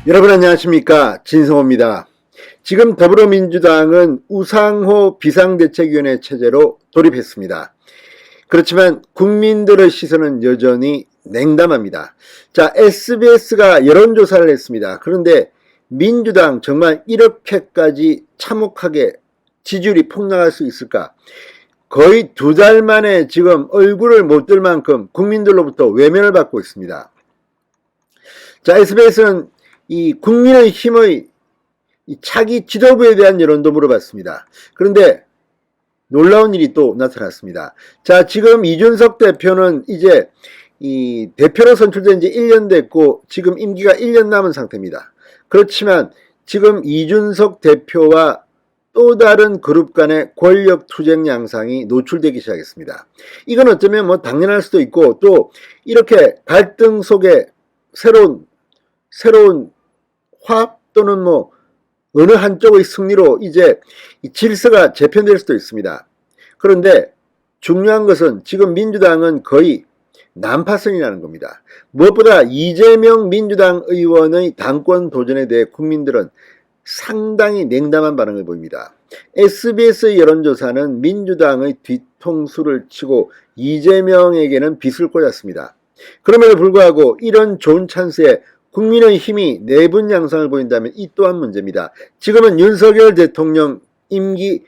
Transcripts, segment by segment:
여러분 안녕하십니까, 진성호입니다. 지금 더불어민주당은 우상호 비상대책위원회 체제로 돌입했습니다. 그렇지만 국민들의 시선은 여전히 냉담합니다. 자, SBS가 여론조사를 했습니다. 그런데 민주당 정말 이렇게까지 참혹하게 지지율이 폭락할 수 있을까? 거의 2달 만에 지금 얼굴을 못 들 만큼 국민들로부터 외면을 받고 있습니다. 자, SBS는 이 국민의힘의 차기 지도부에 대한 여론도 물어봤습니다. 그런데 놀라운 일이 또 나타났습니다. 자, 지금 이준석 대표는 이제 이 대표로 선출된 지 1년 됐고 지금 임기가 1년 남은 상태입니다. 그렇지만 지금 이준석 대표와 또 다른 그룹 간의 권력 투쟁 양상이 노출되기 시작했습니다. 이건 어쩌면 뭐 당연할 수도 있고, 또 이렇게 갈등 속에 새로운 화합 또는 뭐 어느 한쪽의 승리로 이제 질서가 재편될 수도 있습니다. 그런데 중요한 것은 지금 민주당은 거의 난파선이라는 겁니다. 무엇보다 이재명 민주당 의원의 당권 도전에 대해 국민들은 상당히 냉담한 반응을 보입니다. SBS의 여론조사는 민주당의 뒤통수를 치고 이재명에게는 빗을 꽂았습니다. 그럼에도 불구하고 이런 좋은 찬스에 국민의힘이 내분 양상을 보인다면 이 또한 문제입니다. 지금은 윤석열 대통령 임기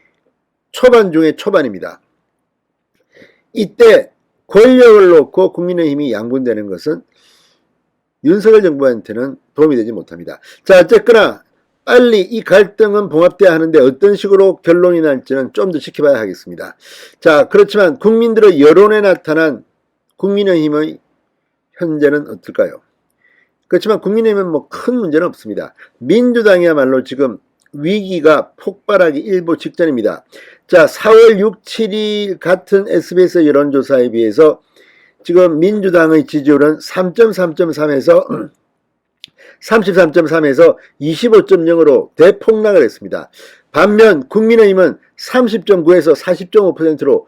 초반 중에 초반입니다. 이때 권력을 놓고 국민의힘이 양분되는 것은 윤석열 정부한테는 도움이 되지 못합니다. 자, 어쨌거나 빨리 이 갈등은 봉합돼야 하는데 어떤 식으로 결론이 날지는 좀 더 지켜봐야 하겠습니다. 자, 그렇지만 국민들의 여론에 나타난 국민의힘의 현재는 어떨까요? 그렇지만 국민의힘은 뭐 큰 문제는 없습니다. 민주당이야말로 지금 위기가 폭발하기 일보 직전입니다. 자, 4월 6, 7일 같은 SBS 여론조사에 비해서 지금 민주당의 지지율은 33.3에서 25.0으로 대폭락을 했습니다. 반면 국민의힘은 30.9에서 40.5%로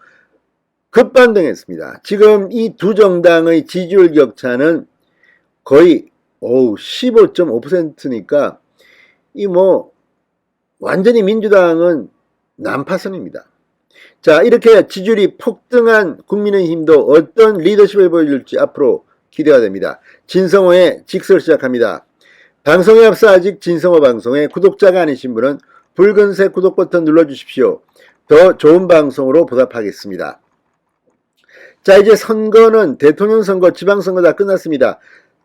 급반등했습니다. 지금 이 두 정당의 지지율 격차는 거의 15.5%니까 이 뭐 완전히 민주당은 난파선입니다. 자, 이렇게 지지율이 폭등한 국민의힘도 어떤 리더십을 보여줄지 앞으로 기대가 됩니다. 진성호의 직설 시작합니다. 방송에 앞서 아직 진성호 방송에 구독자가 아니신 분은 붉은색 구독 버튼 눌러주십시오. 더 좋은 방송으로 보답하겠습니다. 자, 이제 선거는 대통령 선거, 지방선거 다 끝났습니다.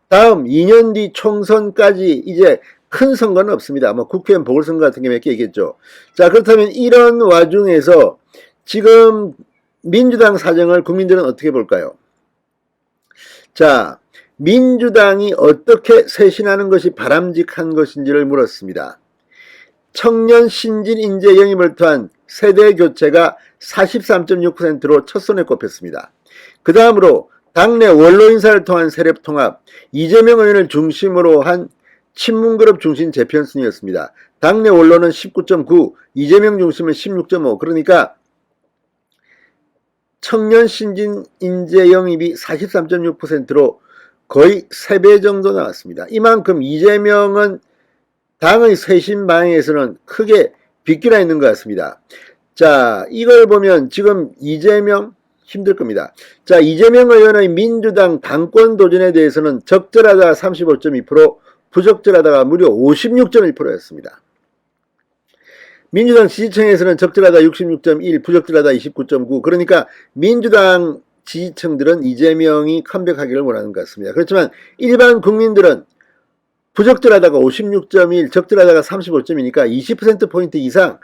다음 2년 뒤 총선까지 이제 큰 선거는 없습니다. 뭐 국회의원 보궐선거 같은 게 몇 개 있겠죠. 자, 그렇다면 이런 와중에서 지금 민주당 사정을 국민들은 어떻게 볼까요? 자, 민주당이 어떻게 쇄신하는 것이 바람직한 것인지를 물었습니다. 청년 신진 인재 영입을 통한 세대 교체가 43.6%로 첫손에 꼽혔습니다. 그 다음으로 당내 원로 인사를 통한 세력 통합, 이재명 의원을 중심으로 한 친문그룹 중심 재편 순이었습니다. 당내 원로는 19.9, 이재명 중심은 16.5. 그러니까 청년 신진 인재 영입이 43.6%로 거의 3배 정도 나왔습니다. 이만큼 이재명은 당의 쇄신 방향에서는 크게 빗길아 있는 것 같습니다. 자, 이걸 보면 지금 이재명 힘들 겁니다. 자, 이재명 의원의 민주당 당권 도전에 대해서는 적절하다 35.2%, 부적절하다가 무려 56.1%였습니다. 민주당 지지층에서는 적절하다 66.1, 부적절하다 29.9. 그러니까 민주당 지지층들은 이재명이 컴백하기를 원하는 것 같습니다. 그렇지만 일반 국민들은 부적절하다가 56.1, 적절하다가 35.2니까 20%포인트 이상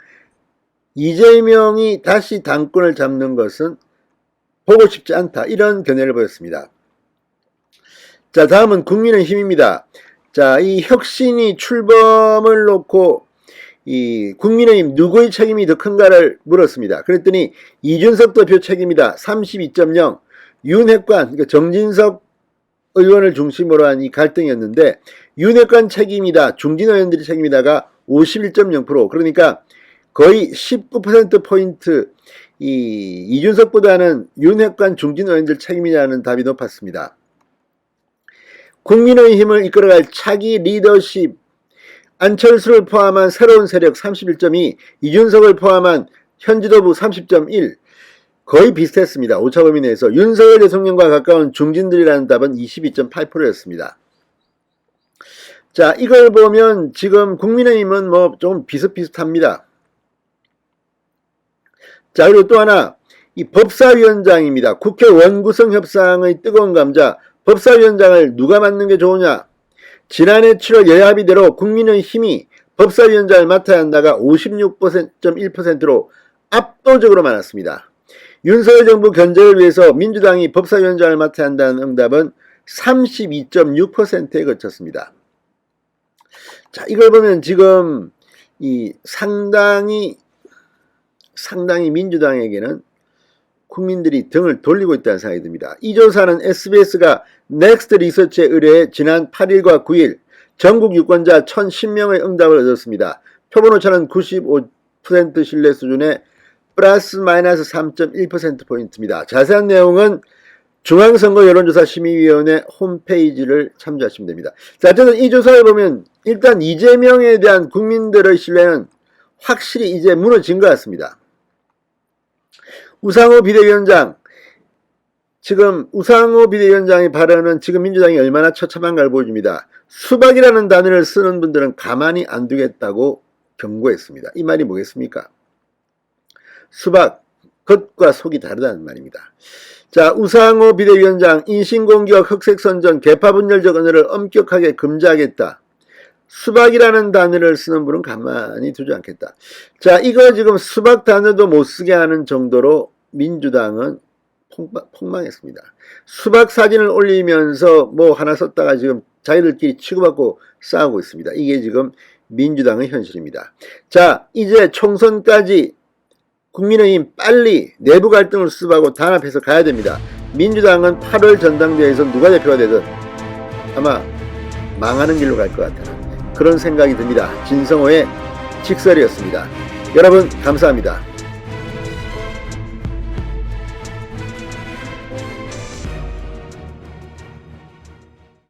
이재명이 다시 당권을 잡는 것은 보고 싶지 않다, 이런 견해를 보였습니다. 자, 다음은 국민의힘입니다. 자, 이 혁신이 출범을 놓고 이 국민의힘 누구의 책임이 더 큰가를 물었습니다. 그랬더니 이준석 대표 책임이다 32.0, 윤핵관, 그러니까 정진석 의원을 중심으로 한 이 갈등이었는데 윤핵관 책임이다, 중진 의원들이 책임이다가 51.0%, 그러니까 거의 19%포인트 이준석보다는 윤핵관 중진 의원들 책임이라는 답이 높았습니다. 국민의힘을 이끌어갈 차기 리더십 안철수를 포함한 새로운 세력 31.2, 이준석을 포함한 현 지도부 30.1, 거의 비슷했습니다. 오차범위 내에서. 윤석열 대통령과 가까운 중진들이라는 답은 22.8%였습니다. 자, 이걸 보면 지금 국민의힘은 뭐 좀 비슷비슷합니다. 자, 그리고 또 하나, 이 법사위원장입니다. 국회 원구성 협상의 뜨거운 감자, 법사위원장을 누가 맡는 게 좋으냐? 지난해 7월 여야 합의대로 국민의힘이 법사위원장을 맡아야 한다가 56.1%로 압도적으로 많았습니다. 윤석열 정부 견제를 위해서 민주당이 법사위원장을 맡아야 한다는 응답은 32.6%에 그쳤습니다. 자, 이걸 보면 지금 이 상당히 민주당에게는 국민들이 등을 돌리고 있다는 생각이 듭니다. 이 조사는 SBS가 넥스트 리서치에 의뢰해 지난 8일과 9일 전국 유권자 1010명의 응답을 얻었습니다. 표본 오차는 95% 신뢰 수준의 플러스 마이너스 3.1%포인트입니다. 자세한 내용은 중앙선거 여론조사 심의위원회 홈페이지를 참조하시면 됩니다. 자, 어쨌든 이 조사를 보면 일단 이재명에 대한 국민들의 신뢰는 확실히 이제 무너진 것 같습니다. 우상호 비대위원장, 지금 우상호 비대위원장의 발언은 지금 민주당이 얼마나 처참한가를 보여줍니다. 수박이라는 단어를 쓰는 분들은 가만히 안 두겠다고 경고했습니다. 이 말이 뭐겠습니까? 수박, 겉과 속이 다르다는 말입니다. 자, 우상호 비대위원장, 인신공격, 흑색선전, 계파분열적 언어를 엄격하게 금지하겠다. 수박이라는 단어를 쓰는 분은 가만히 두지 않겠다. 자, 이거 지금 수박 단어도 못 쓰게 하는 정도로 민주당은 폭망했습니다. 수박 사진을 올리면서 뭐 하나 썼다가 지금 자기들끼리 치고받고 싸우고 있습니다. 이게 지금 민주당의 현실입니다. 자, 이제 총선까지 국민의힘 빨리 내부 갈등을 수습하고 단합해서 가야 됩니다. 민주당은 8월 전당대회에서 누가 대표가 되든 아마 망하는 길로 갈 것 같다는 그런 생각이 듭니다. 진성호의 직설이었습니다. 여러분 감사합니다.